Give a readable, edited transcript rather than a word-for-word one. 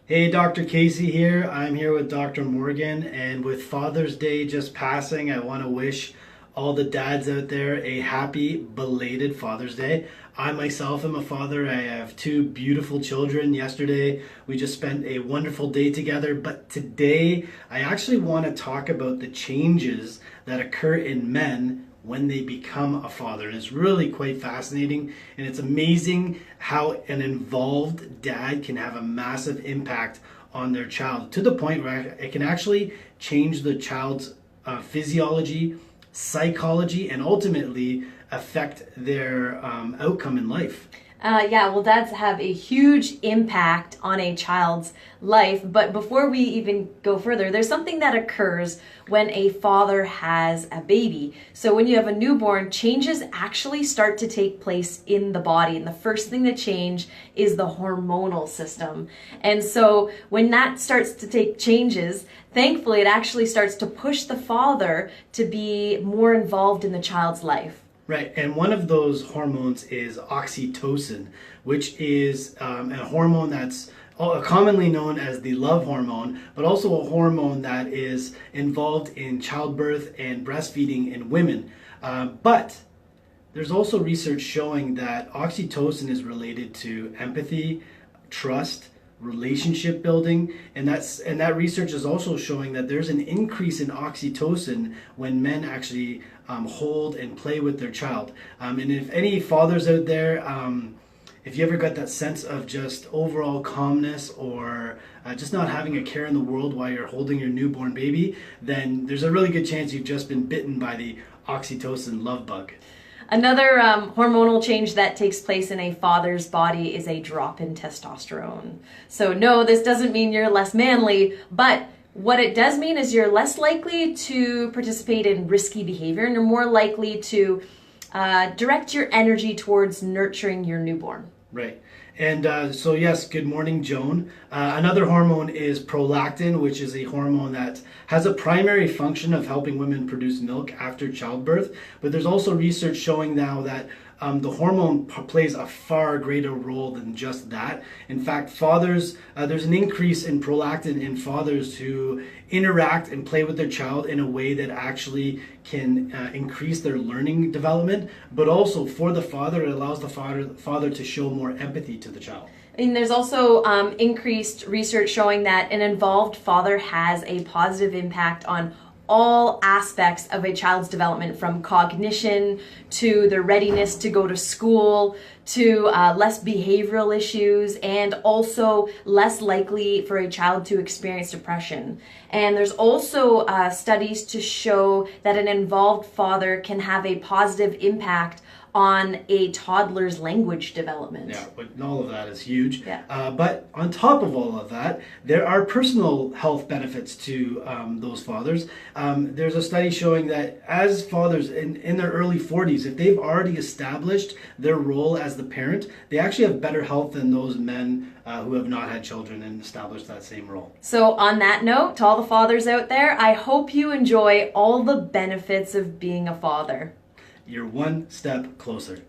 Hey, Dr. Casey here. I'm here with Dr. Morgan, and with Father's Day just passing, I want to wish all the dads out there a happy belated Father's Day. I myself am a father. I have two beautiful children. Yesterday, we just spent a wonderful day together, but today I actually want to talk about the changes that occur in men when they become a father. And it's really quite fascinating, and it's amazing how an involved dad can have a massive impact on their child, to the point where it can actually change the child's physiology, psychology, and ultimately affect their outcome in life. Yeah, well, dads have a huge impact on a child's life. But before we even go further, there's something that occurs when a father has a baby. So when you have a newborn, changes actually start to take place in the body. And the first thing to change is the hormonal system. And so when that starts to take changes, thankfully, it actually starts to push the father to be more involved in the child's life. Right, and one of those hormones is oxytocin, which is a hormone that's commonly known as the love hormone, but also a hormone that is involved in childbirth and breastfeeding in women. But there's also research showing that oxytocin is related to empathy, trust, relationship building, and that research is also showing that there's an increase in oxytocin when men actually hold and play with their child. And if any fathers out there, if you ever got that sense of just overall calmness or just not having a care in the world while you're holding your newborn baby, then there's a really good chance you've just been bitten by the oxytocin love bug. Another hormonal change that takes place in a father's body is a drop in testosterone. So no, this doesn't mean you're less manly, but what it does mean is you're less likely to participate in risky behavior, and you're more likely to direct your energy towards nurturing your newborn. Right. And so yes, good morning, Joan. Another hormone is prolactin, which is a hormone that has a primary function of helping women produce milk after childbirth. But there's also research showing now that the hormone plays a far greater role than just that. In fact, fathers, there's an increase in prolactin in fathers who interact and play with their child in a way that actually can increase their learning development, but also for the father, it allows the father to show more empathy to the child. And there's also increased research showing that an involved father has a positive impact on all aspects of a child's development, from cognition to their readiness to go to school, to less behavioral issues, and also less likely for a child to experience depression. And there's also studies to show that an involved father can have a positive impact on a toddler's language development. Yeah, but all of that is huge. Yeah. But on top of all of that, there are personal health benefits to those fathers. There's a study showing that as fathers in their early 40s, if they've already established their role as the parent, they actually have better health than those men who have not had children and established that same role. So on that note, to all the fathers out there, I hope you enjoy all the benefits of being a father. You're one step closer.